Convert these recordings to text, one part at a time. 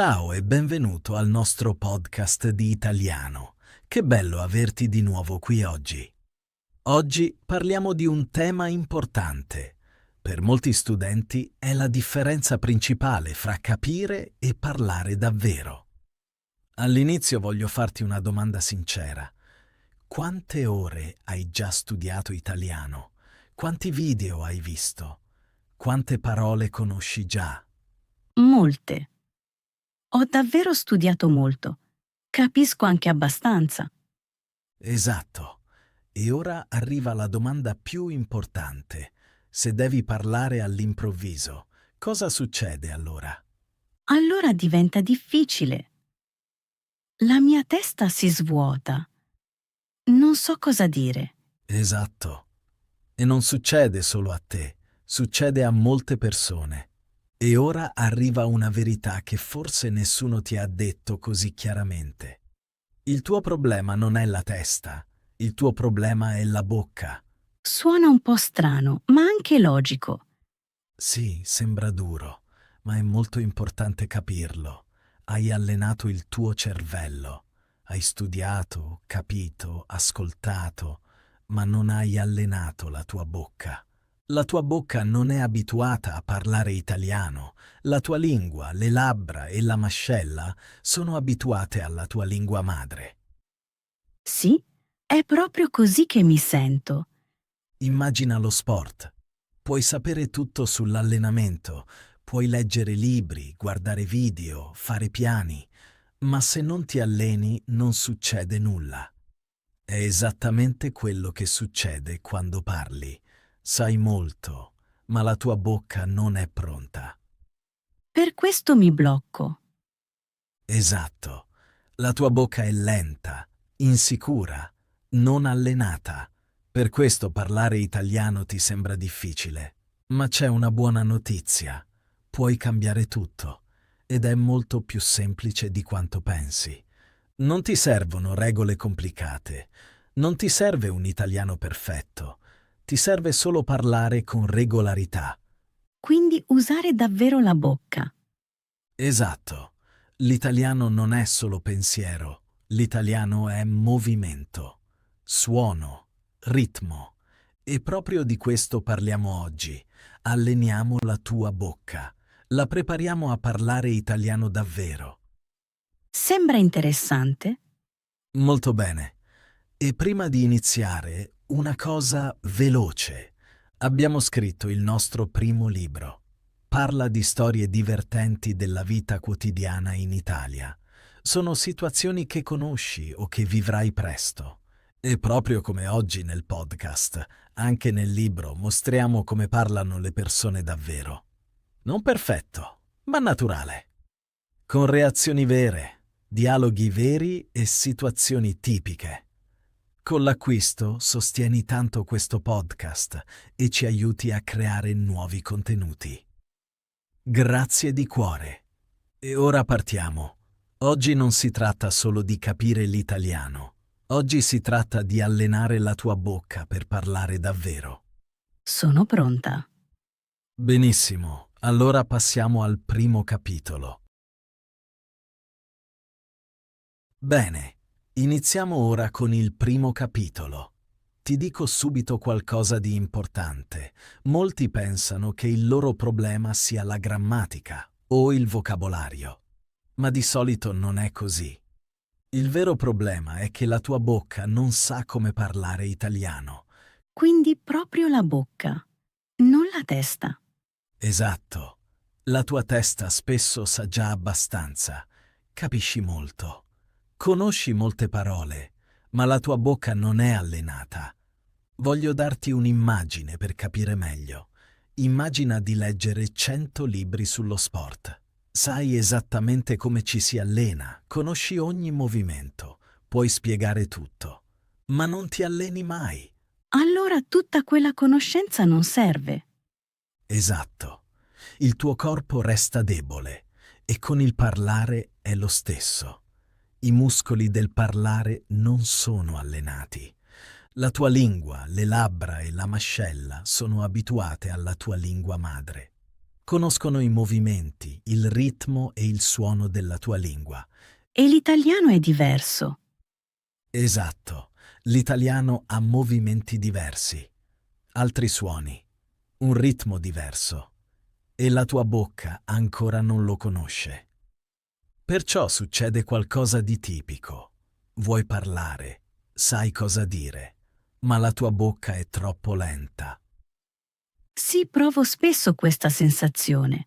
Ciao e benvenuto al nostro podcast di italiano. Che bello averti di nuovo qui oggi. Oggi parliamo di un tema importante. Per molti studenti è la differenza principale fra capire e parlare davvero. All'inizio voglio farti una domanda sincera. Quante ore hai già studiato italiano? Quanti video hai visto? Quante parole conosci già? Molte. Ho davvero studiato molto. Capisco anche abbastanza. Esatto. E ora arriva la domanda più importante. Se devi parlare all'improvviso, cosa succede allora? Allora diventa difficile. La mia testa si svuota. Non so cosa dire. Esatto. E non succede solo a te, succede a molte persone. E ora arriva una verità che forse nessuno ti ha detto così chiaramente. Il tuo problema non è la testa, il tuo problema è la bocca. Suona un po' strano, ma anche logico. Sì, sembra duro, ma è molto importante capirlo. Hai allenato il tuo cervello, hai studiato, capito, ascoltato, ma non hai allenato la tua bocca. La tua bocca non è abituata a parlare italiano. La tua lingua, le labbra e la mascella sono abituate alla tua lingua madre. Sì, è proprio così che mi sento. Immagina lo sport. Puoi sapere tutto sull'allenamento, puoi leggere libri, guardare video, fare piani, ma se non ti alleni non succede nulla. È esattamente quello che succede quando parli. Sai molto, ma la tua bocca non è pronta. Per questo mi blocco. Esatto. La tua bocca è lenta, insicura, non allenata. Per questo parlare italiano ti sembra difficile. Ma c'è una buona notizia. Puoi cambiare tutto. Ed è molto più semplice di quanto pensi. Non ti servono regole complicate. Non ti serve un italiano perfetto. Ti serve solo parlare con regolarità. Quindi usare davvero la bocca. Esatto. L'italiano non è solo pensiero. L'italiano è movimento, suono, ritmo. E proprio di questo parliamo oggi. Alleniamo la tua bocca. La prepariamo a parlare italiano davvero. Sembra interessante. Molto bene. E prima di iniziare, una cosa veloce. Abbiamo scritto il nostro primo libro. Parla di storie divertenti della vita quotidiana in Italia. Sono situazioni che conosci o che vivrai presto. E proprio come oggi nel podcast, anche nel libro mostriamo come parlano le persone davvero. Non perfetto, ma naturale. Con reazioni vere, dialoghi veri e situazioni tipiche. Con l'acquisto sostieni tanto questo podcast e ci aiuti a creare nuovi contenuti. Grazie di cuore. E ora partiamo. Oggi non si tratta solo di capire l'italiano. Oggi si tratta di allenare la tua bocca per parlare davvero. Sono pronta. Benissimo, allora passiamo al primo capitolo. Bene, iniziamo ora con il primo capitolo. Ti dico subito qualcosa di importante. Molti pensano che il loro problema sia la grammatica o il vocabolario, ma di solito non è così. Il vero problema è che la tua bocca non sa come parlare italiano. Quindi proprio la bocca, non la testa. Esatto. La tua testa spesso sa già abbastanza. Capisci molto. Conosci molte parole, ma la tua bocca non è allenata. Voglio darti un'immagine per capire meglio. Immagina di leggere 100 libri sullo sport. Sai esattamente come ci si allena, conosci ogni movimento, puoi spiegare tutto, ma non ti alleni mai. Allora tutta quella conoscenza non serve. Esatto. Il tuo corpo resta debole e con il parlare è lo stesso. I muscoli del parlare non sono allenati. La tua lingua, le labbra e la mascella sono abituate alla tua lingua madre. Conoscono i movimenti, il ritmo e il suono della tua lingua. E l'italiano è diverso. Esatto, l'italiano ha movimenti diversi, altri suoni, un ritmo diverso, e la tua bocca ancora non lo conosce. Perciò succede qualcosa di tipico. Vuoi parlare, sai cosa dire, ma la tua bocca è troppo lenta. Sì, provo spesso questa sensazione.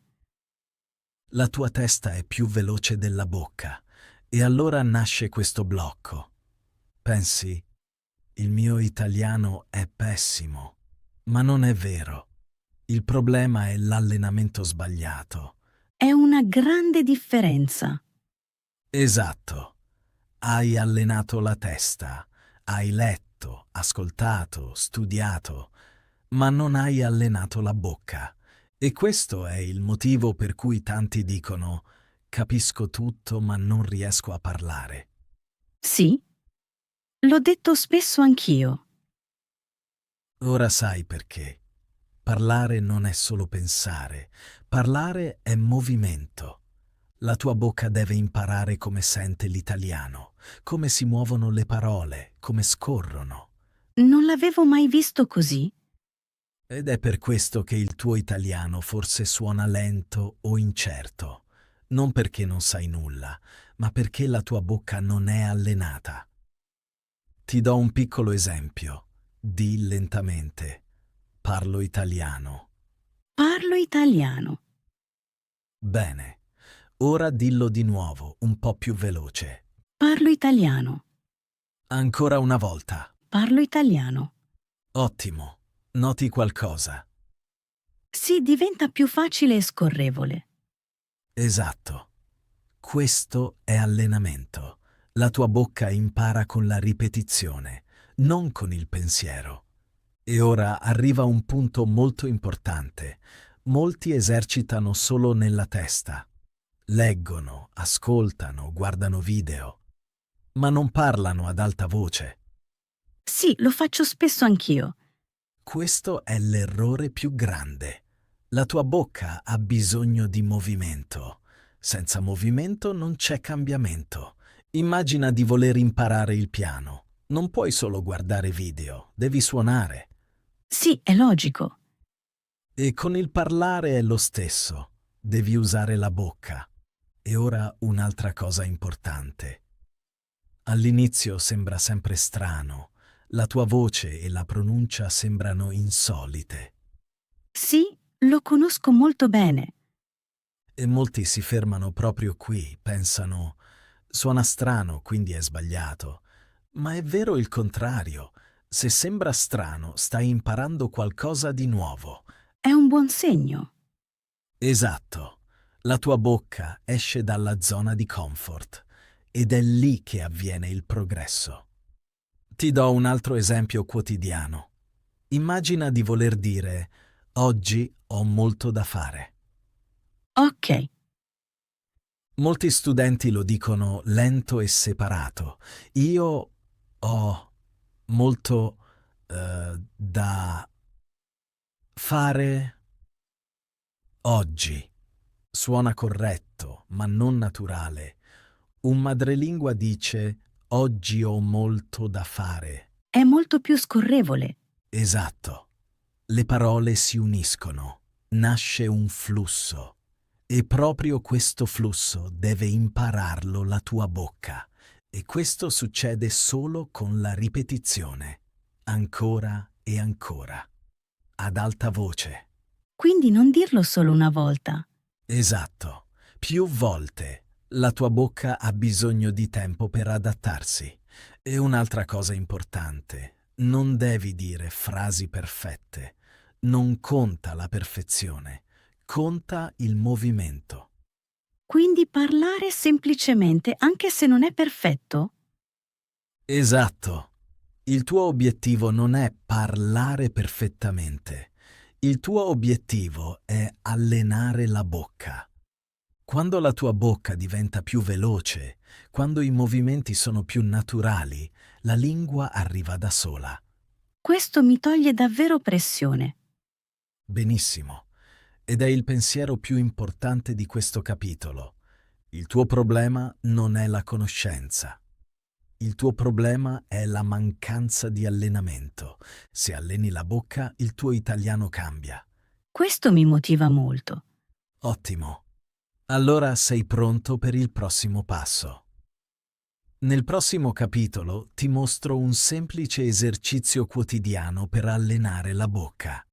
La tua testa è più veloce della bocca e allora nasce questo blocco. Pensi, il mio italiano è pessimo, ma non è vero. Il problema è l'allenamento sbagliato. È una grande differenza. Esatto. Hai allenato la testa, hai letto, ascoltato, studiato, ma non hai allenato la bocca. E questo è il motivo per cui tanti dicono: capisco tutto, ma non riesco a parlare. Sì, l'ho detto spesso anch'io. Ora sai perché. Parlare non è solo pensare, parlare è movimento. La tua bocca deve imparare come sente l'italiano, come si muovono le parole, come scorrono. Non l'avevo mai visto così. Ed è per questo che il tuo italiano forse suona lento o incerto. Non perché non sai nulla, ma perché la tua bocca non è allenata. Ti do un piccolo esempio. Di lentamente: parlo italiano. Parlo italiano. Bene. Ora dillo di nuovo, un po' più veloce. Parlo italiano. Ancora una volta. Parlo italiano. Ottimo. Noti qualcosa? Sì, diventa più facile e scorrevole. Esatto. Questo è allenamento. La tua bocca impara con la ripetizione, non con il pensiero. E ora arriva un punto molto importante. Molti esercitano solo nella testa. Leggono, ascoltano, guardano video, ma non parlano ad alta voce. Sì, lo faccio spesso anch'io. Questo è l'errore più grande. La tua bocca ha bisogno di movimento. Senza movimento non c'è cambiamento. Immagina di voler imparare il piano. Non puoi solo guardare video, devi suonare. Sì, è logico. E con il parlare è lo stesso. Devi usare la bocca. E ora un'altra cosa importante. All'inizio sembra sempre strano. La tua voce e la pronuncia sembrano insolite. Sì, lo conosco molto bene. E molti si fermano proprio qui, pensano: suona strano, quindi è sbagliato. Ma è vero il contrario. Se sembra strano, stai imparando qualcosa di nuovo. È un buon segno. Esatto. La tua bocca esce dalla zona di comfort ed è lì che avviene il progresso. Ti do un altro esempio quotidiano. Immagina di voler dire: oggi ho molto da fare. Ok, Molti studenti lo dicono lento e separato. Io ho molto da fare oggi. Suona corretto, ma non naturale. Un madrelingua dice: oggi ho molto da fare. è molto più scorrevole. Esatto. Le parole si uniscono. Nasce un flusso. E proprio questo flusso deve impararlo la tua bocca. E questo succede solo con la ripetizione. Ancora e ancora. Ad alta voce. Quindi non dirlo solo una volta. Esatto. Più volte. La tua bocca ha bisogno di tempo per adattarsi. E un'altra cosa importante. Non devi dire frasi perfette. Non conta la perfezione. Conta il movimento. Quindi parlare semplicemente anche se non è perfetto? Esatto. Il tuo obiettivo non è parlare perfettamente. Il tuo obiettivo è allenare la bocca. Quando la tua bocca diventa più veloce, quando i movimenti sono più naturali, la lingua arriva da sola. Questo mi toglie davvero pressione. Benissimo. Ed è il pensiero più importante di questo capitolo. Il tuo problema non è la conoscenza. Il tuo problema è la mancanza di allenamento. Se alleni la bocca, il tuo italiano cambia. Questo mi motiva molto. Ottimo. Allora sei pronto per il prossimo passo. Nel prossimo capitolo ti mostro un semplice esercizio quotidiano per allenare la bocca.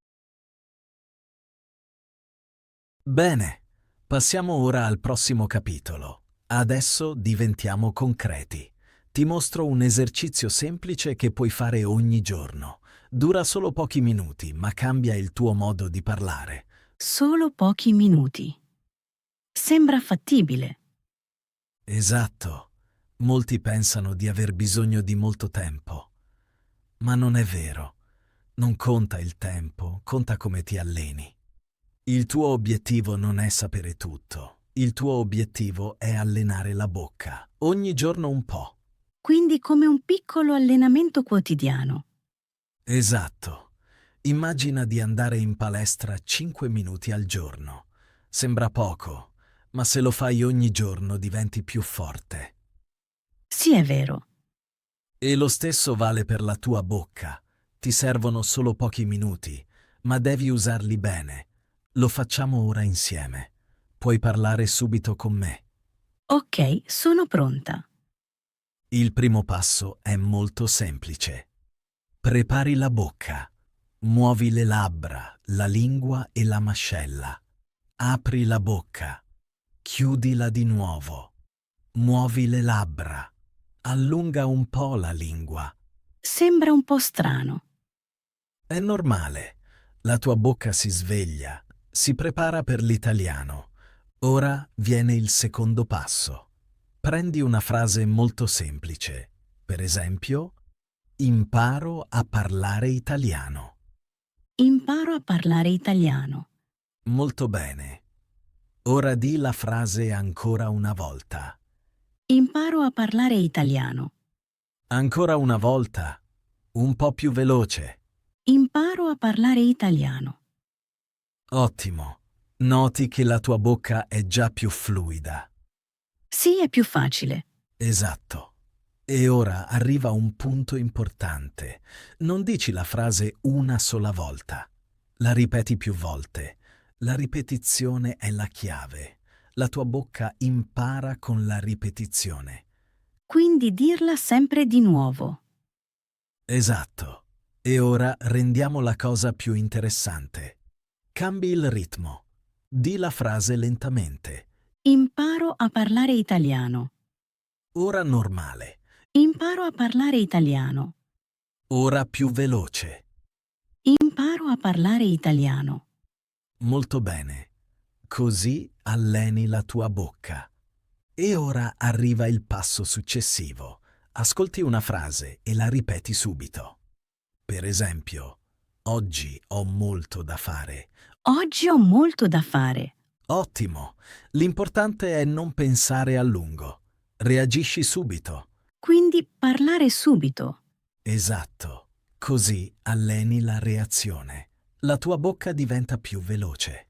Bene, passiamo ora al prossimo capitolo. Adesso diventiamo concreti. Ti mostro un esercizio semplice che puoi fare ogni giorno. Dura solo pochi minuti, ma cambia il tuo modo di parlare. Solo pochi minuti. Sembra fattibile. Esatto. Molti pensano di aver bisogno di molto tempo. Ma non è vero. Non conta il tempo, conta come ti alleni. Il tuo obiettivo non è sapere tutto. Il tuo obiettivo è allenare la bocca, ogni giorno un po'. Quindi come un piccolo allenamento quotidiano. Esatto. Immagina di andare in palestra 5 minuti al giorno. Sembra poco, ma se lo fai ogni giorno diventi più forte. Sì, è vero. E lo stesso vale per la tua bocca. Ti servono solo pochi minuti, ma devi usarli bene. Lo facciamo ora insieme. Puoi parlare subito con me. Ok, sono pronta. Il primo passo è molto semplice. Prepari la bocca. Muovi le labbra, la lingua e la mascella. Apri la bocca. Chiudila di nuovo. Muovi le labbra. Allunga un po' la lingua. Sembra un po' strano. È normale. La tua bocca si sveglia, si prepara per l'italiano. Ora viene il secondo passo. Prendi una frase molto semplice. Per esempio, imparo a parlare italiano. Imparo a parlare italiano. Molto bene. Ora di la frase ancora una volta. Imparo a parlare italiano. Ancora una volta. Un po' più veloce. Imparo a parlare italiano. Ottimo. Noti che la tua bocca è già più fluida. Sì, è più facile. Esatto. E ora arriva un punto importante. Non dici la frase una sola volta. La ripeti più volte. La ripetizione è la chiave. La tua bocca impara con la ripetizione. Quindi dirla sempre di nuovo. Esatto. E ora rendiamo la cosa più interessante. Cambi il ritmo. Di la frase lentamente. Imparo a parlare italiano. Ora normale. Imparo a parlare italiano. Ora più veloce. Imparo a parlare italiano. Molto bene. Così alleni la tua bocca. E ora arriva il passo successivo. Ascolti una frase e la ripeti subito. Per esempio, oggi ho molto da fare. Oggi ho molto da fare. Ottimo. L'importante è non pensare a lungo. Reagisci subito. Quindi parlare subito. Esatto. Così alleni la reazione. La tua bocca diventa più veloce.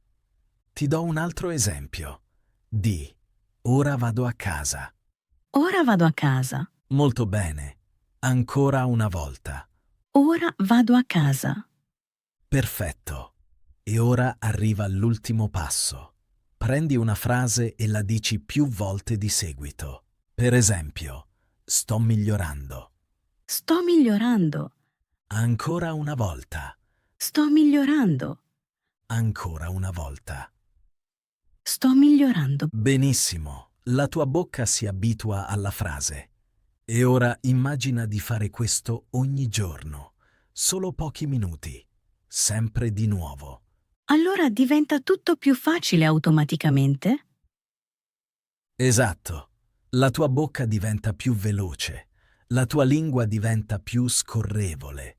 Ti do un altro esempio. Di, ora vado a casa. Ora vado a casa. Molto bene. Ancora una volta. Ora vado a casa. Perfetto. E ora arriva l'ultimo passo. Prendi una frase e la dici più volte di seguito. Per esempio, sto migliorando. Sto migliorando. Ancora una volta. Sto migliorando. Ancora una volta. Sto migliorando. Benissimo. La tua bocca si abitua alla frase. E ora immagina di fare questo ogni giorno. Solo pochi minuti. Sempre di nuovo. Allora diventa tutto più facile automaticamente? Esatto. La tua bocca diventa più veloce. La tua lingua diventa più scorrevole.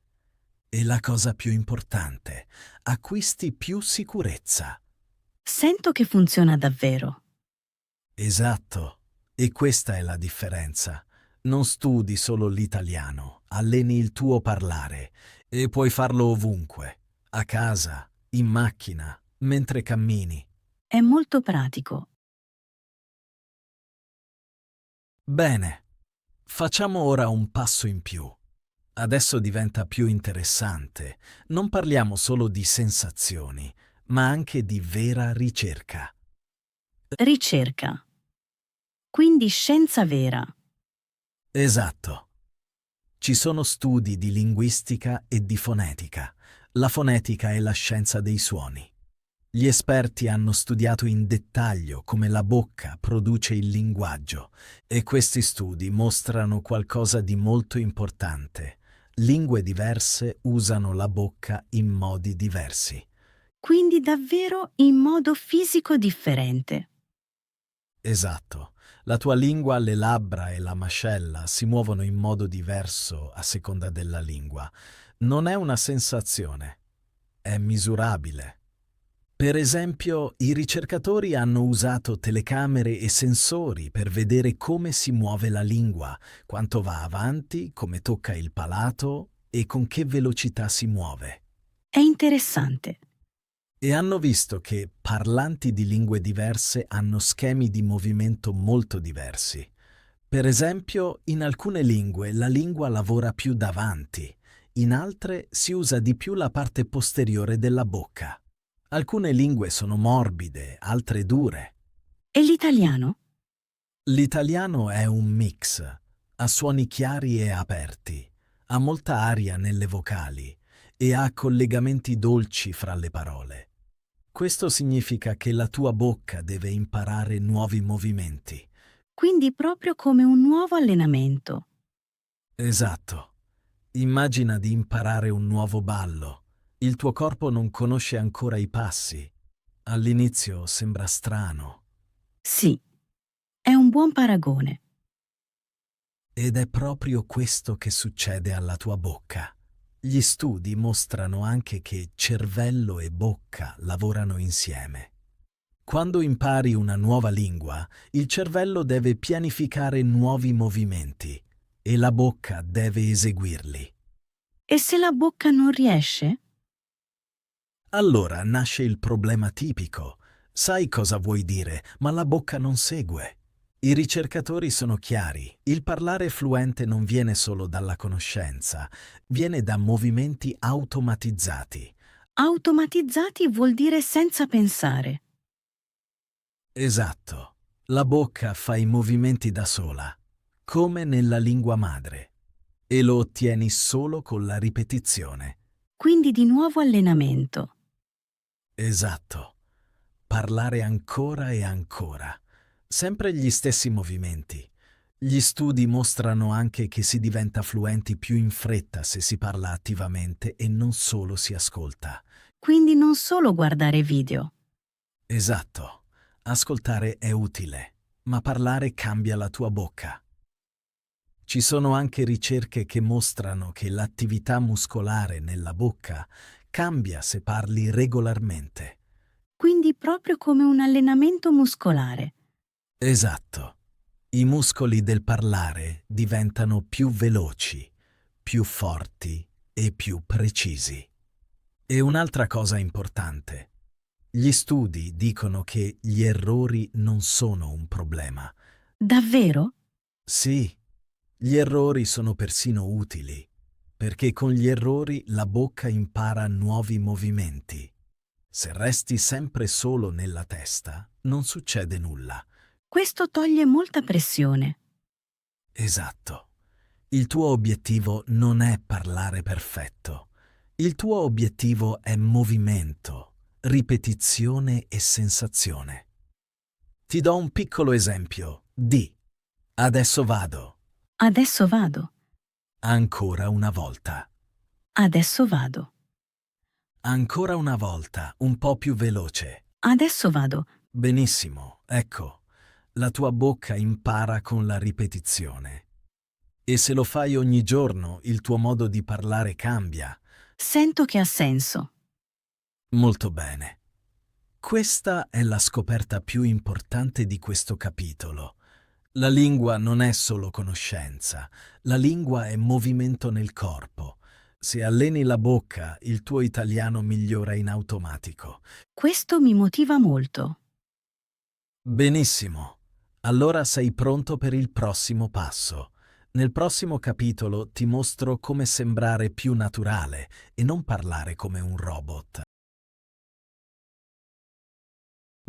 E la cosa più importante, acquisti più sicurezza. Sento che funziona davvero. Esatto. E questa è la differenza. Non studi solo l'italiano, alleni il tuo parlare e puoi farlo ovunque, a casa, in macchina, mentre cammini. È molto pratico. Bene, facciamo ora un passo in più. Adesso diventa più interessante. Non parliamo solo di sensazioni, ma anche di vera ricerca. Ricerca. Quindi scienza vera. Esatto. Ci sono studi di linguistica e di fonetica. La fonetica è la scienza dei suoni. Gli esperti hanno studiato in dettaglio come la bocca produce il linguaggio e questi studi mostrano qualcosa di molto importante. Lingue diverse usano la bocca in modi diversi. Quindi davvero in modo fisico differente. Esatto. La tua lingua, le labbra e la mascella si muovono in modo diverso a seconda della lingua. Non è una sensazione, è misurabile. Per esempio, i ricercatori hanno usato telecamere e sensori per vedere come si muove la lingua, quanto va avanti, come tocca il palato e con che velocità si muove. È interessante. E hanno visto che parlanti di lingue diverse hanno schemi di movimento molto diversi. Per esempio, in alcune lingue la lingua lavora più davanti, in altre si usa di più la parte posteriore della bocca. Alcune lingue sono morbide, altre dure. E l'italiano? L'italiano è un mix, ha suoni chiari e aperti, ha molta aria nelle vocali e ha collegamenti dolci fra le parole. Questo significa che la tua bocca deve imparare nuovi movimenti. Quindi proprio come un nuovo allenamento. Esatto. Immagina di imparare un nuovo ballo. Il tuo corpo non conosce ancora i passi. All'inizio sembra strano. Sì, è un buon paragone. Ed è proprio questo che succede alla tua bocca. Gli studi mostrano anche che cervello e bocca lavorano insieme. Quando impari una nuova lingua, il cervello deve pianificare nuovi movimenti e la bocca deve eseguirli. E se la bocca non riesce? Allora nasce il problema tipico. Sai cosa vuoi dire, ma la bocca non segue. I ricercatori sono chiari. Il parlare fluente non viene solo dalla conoscenza, viene da movimenti automatizzati. Automatizzati vuol dire senza pensare. Esatto. La bocca fa i movimenti da sola, come nella lingua madre, e lo ottieni solo con la ripetizione. Quindi di nuovo allenamento. Esatto. Parlare ancora e ancora. Sempre gli stessi movimenti. Gli studi mostrano anche che si diventa fluenti più in fretta se si parla attivamente e non solo si ascolta. Quindi non solo guardare video. Esatto. Ascoltare è utile, ma parlare cambia la tua bocca. Ci sono anche ricerche che mostrano che l'attività muscolare nella bocca cambia se parli regolarmente. Quindi proprio come un allenamento muscolare. Esatto. I muscoli del parlare diventano più veloci, più forti e più precisi. E un'altra cosa importante. Gli studi dicono che gli errori non sono un problema. Davvero? Sì, gli errori sono persino utili, perché con gli errori la bocca impara nuovi movimenti. Se resti sempre solo nella testa, non succede nulla. Questo toglie molta pressione. Esatto. Il tuo obiettivo non è parlare perfetto. Il tuo obiettivo è movimento, ripetizione e sensazione. Ti do un piccolo esempio. Di. Adesso vado. Adesso vado. Ancora una volta. Adesso vado. Ancora una volta, un po' più veloce. Adesso vado. Benissimo, ecco. La tua bocca impara con la ripetizione. E se lo fai ogni giorno, il tuo modo di parlare cambia. Sento che ha senso. Molto bene. Questa è la scoperta più importante di questo capitolo. La lingua non è solo conoscenza, la lingua è movimento nel corpo. Se alleni la bocca, il tuo italiano migliora in automatico. Questo mi motiva molto. Benissimo. Allora sei pronto per il prossimo passo. Nel prossimo capitolo ti mostro come sembrare più naturale e non parlare come un robot.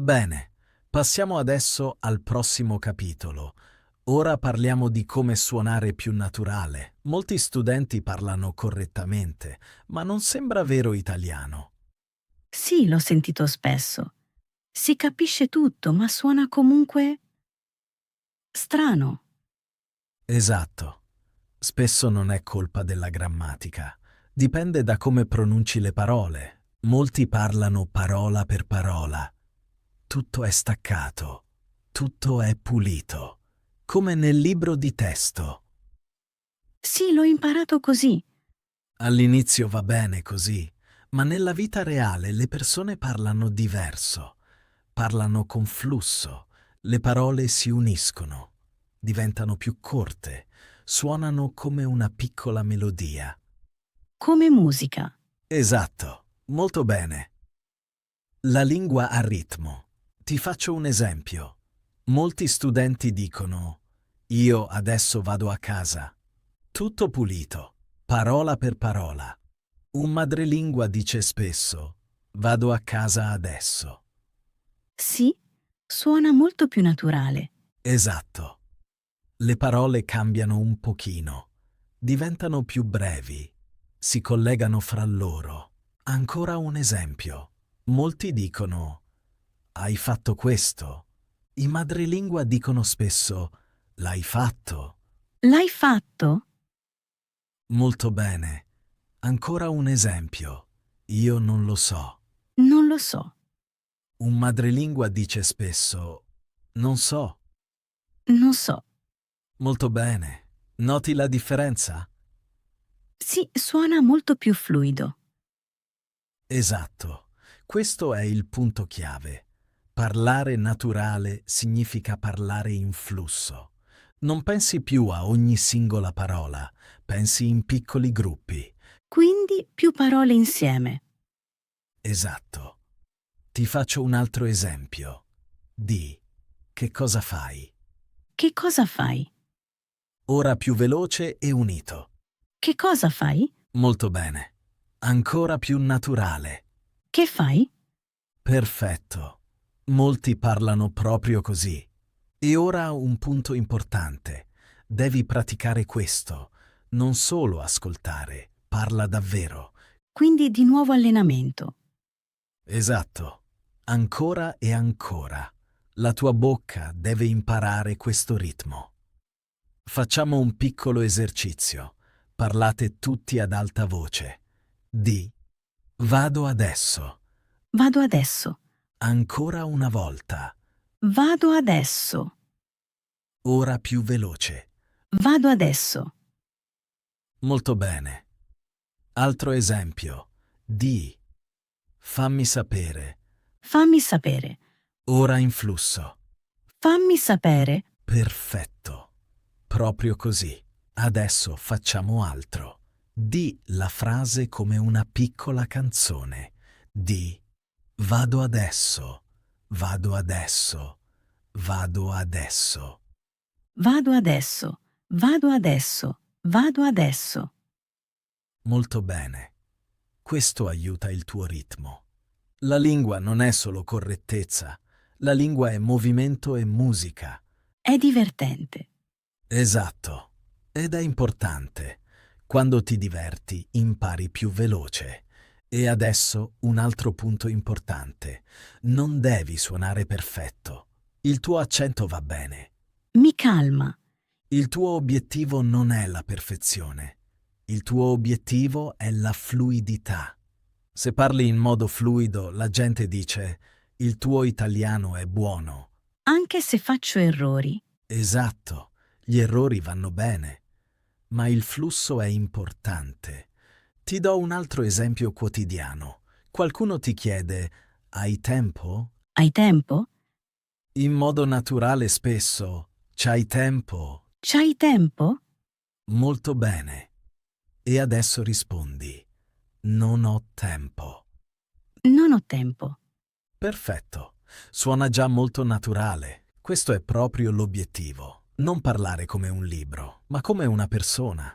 Bene, passiamo adesso al prossimo capitolo. Ora parliamo di come suonare più naturale. Molti studenti parlano correttamente, ma non sembra vero italiano. Sì, l'ho sentito spesso. Si capisce tutto, ma suona comunque strano. Esatto. Spesso non è colpa della grammatica. Dipende da come pronunci le parole. Molti parlano parola per parola. Tutto è staccato. Tutto è pulito. Come nel libro di testo. Sì, l'ho imparato così. All'inizio va bene così, ma nella vita reale le persone parlano diverso. Parlano con flusso. Le parole si uniscono. Diventano più corte. Suonano come una piccola melodia. Come musica. Esatto, molto bene. La lingua a ritmo. Ti faccio un esempio. Molti studenti dicono: io adesso vado a casa. Tutto pulito, parola per parola. Un madrelingua dice spesso: vado a casa adesso. Sì, suona molto più naturale. Esatto. Le parole cambiano un pochino. Diventano più brevi. Si collegano fra loro. Ancora un esempio. Molti dicono: hai fatto questo. I madrelingua dicono spesso: l'hai fatto. L'hai fatto? Molto bene. Ancora un esempio. Io non lo so. Non lo so. Un madrelingua dice spesso: non so. Non so. Molto bene. Noti la differenza? Sì, suona molto più fluido. Esatto. Questo è il punto chiave. Parlare naturale significa parlare in flusso. Non pensi più a ogni singola parola, pensi in piccoli gruppi. Quindi più parole insieme. Esatto. Ti faccio un altro esempio. Di: che cosa fai? Che cosa fai? Ora più veloce e unito. Che cosa fai? Molto bene. Ancora più naturale. Che fai? Perfetto. Molti parlano proprio così. E ora un punto importante. Devi praticare questo. Non solo ascoltare, parla davvero. Quindi di nuovo allenamento. Esatto. Ancora e ancora. La tua bocca deve imparare questo ritmo. Facciamo un piccolo esercizio. Parlate tutti ad alta voce. Di: vado adesso. Vado adesso. Ancora una volta. Vado adesso. Ora più veloce. Vado adesso. Molto bene. Altro esempio. Di: fammi sapere. Fammi sapere. Ora in flusso. Fammi sapere. Perfetto. Proprio così. Adesso facciamo altro. Di la frase come una piccola canzone. Di: vado adesso. Vado adesso. Vado adesso. Vado adesso. Vado adesso. Vado adesso. Molto bene. Questo aiuta il tuo ritmo. La lingua non è solo correttezza. La lingua è movimento e musica. È divertente. Esatto. Ed è importante. Quando ti diverti, impari più veloce. E adesso un altro punto importante. Non devi suonare perfetto. Il tuo accento va bene. Mi calma. Il tuo obiettivo non è la perfezione. Il tuo obiettivo è la fluidità. Se parli in modo fluido, la gente dice: il tuo italiano è buono. Anche se faccio errori. Esatto, gli errori vanno bene, ma il flusso è importante. Ti do un altro esempio quotidiano. Qualcuno ti chiede: hai tempo? Hai tempo? In modo naturale spesso: c'hai tempo? C'hai tempo? Molto bene. E adesso rispondi: non ho tempo. Non ho tempo. Perfetto. Suona già molto naturale. Questo è proprio l'obiettivo. Non parlare come un libro, ma come una persona.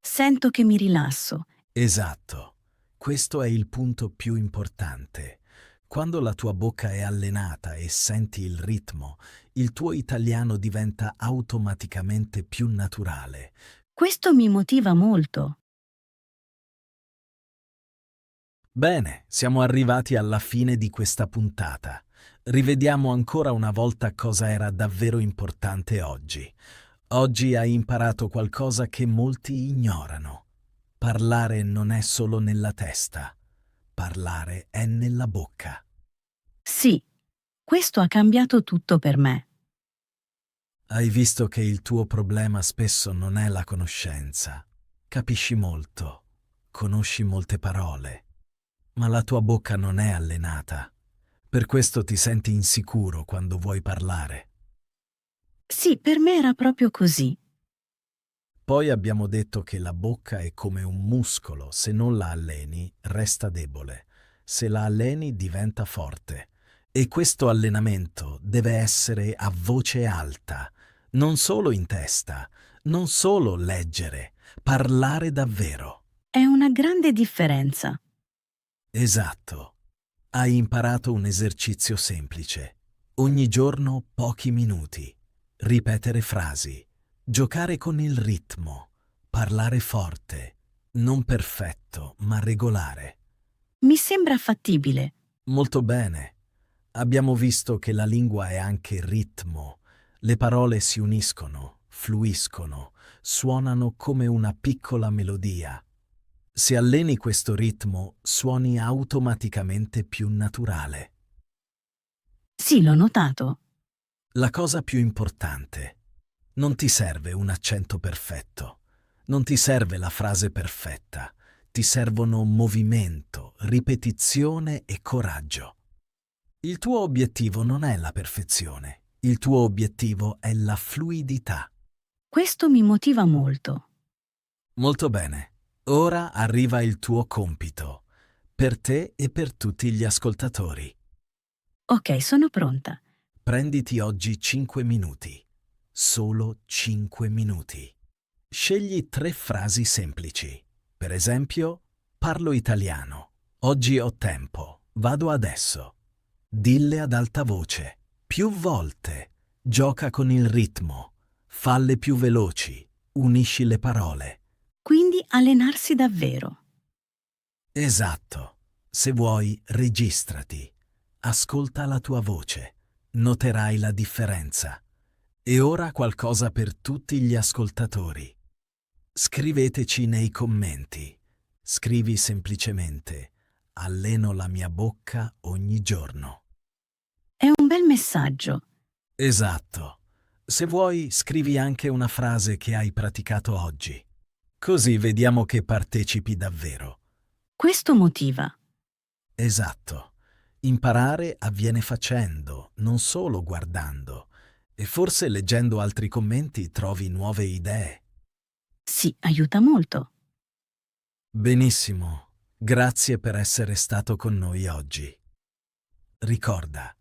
Sento che mi rilasso. Esatto. Questo è il punto più importante. Quando la tua bocca è allenata e senti il ritmo, il tuo italiano diventa automaticamente più naturale. Questo mi motiva molto. Bene, siamo arrivati alla fine di questa puntata. Rivediamo ancora una volta cosa era davvero importante oggi. Oggi hai imparato qualcosa che molti ignorano. Parlare non è solo nella testa, parlare è nella bocca. Sì, questo ha cambiato tutto per me. Hai visto che il tuo problema spesso non è la conoscenza. Capisci molto, conosci molte parole, ma la tua bocca non è allenata. Per questo ti senti insicuro quando vuoi parlare. Sì, per me era proprio così. Poi abbiamo detto che la bocca è come un muscolo, se non la alleni resta debole, se la alleni diventa forte. E questo allenamento deve essere a voce alta, non solo in testa, non solo leggere, parlare davvero. È una grande differenza. Esatto. Hai imparato un esercizio semplice. Ogni giorno pochi minuti. Ripetere frasi. Giocare con il ritmo. Parlare forte. Non perfetto, ma regolare. Mi sembra fattibile. Molto bene. Abbiamo visto che la lingua è anche ritmo. Le parole si uniscono, fluiscono, suonano come una piccola melodia. Se alleni questo ritmo, suoni automaticamente più naturale. Sì, l'ho notato. La cosa più importante: non ti serve un accento perfetto, non ti serve la frase perfetta, ti servono movimento, ripetizione e coraggio. Il tuo obiettivo non è la perfezione, il tuo obiettivo è la fluidità. Questo mi motiva molto. Molto bene, ora arriva il tuo compito, per te e per tutti gli ascoltatori. Ok, sono pronta. Prenditi oggi 5 minuti, solo 5 minuti. Scegli 3 frasi semplici. Per esempio, parlo italiano. Oggi ho tempo. Vado adesso. Dille ad alta voce. Più volte. Gioca con il ritmo. Falle più veloci. Unisci le parole. Quindi allenarsi davvero. Esatto. Se vuoi, registrati. Ascolta la tua voce. Noterai la differenza. E ora qualcosa per tutti gli ascoltatori. Scriveteci nei commenti. Scrivi semplicemente: alleno la mia bocca ogni giorno. È un bel messaggio. Esatto. Se vuoi, scrivi anche una frase che hai praticato oggi. Così vediamo che partecipi davvero. Questo motiva. Esatto. Imparare avviene facendo, non solo guardando. E forse leggendo altri commenti trovi nuove idee. Sì, aiuta molto. Benissimo. Grazie per essere stato con noi oggi. Ricorda,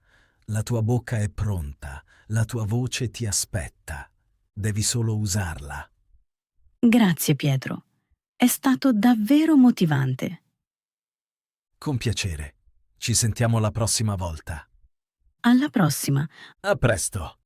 la tua bocca è pronta, la tua voce ti aspetta. Devi solo usarla. Grazie, Pietro. È stato davvero motivante. Con piacere. Ci sentiamo la prossima volta. Alla prossima. A presto.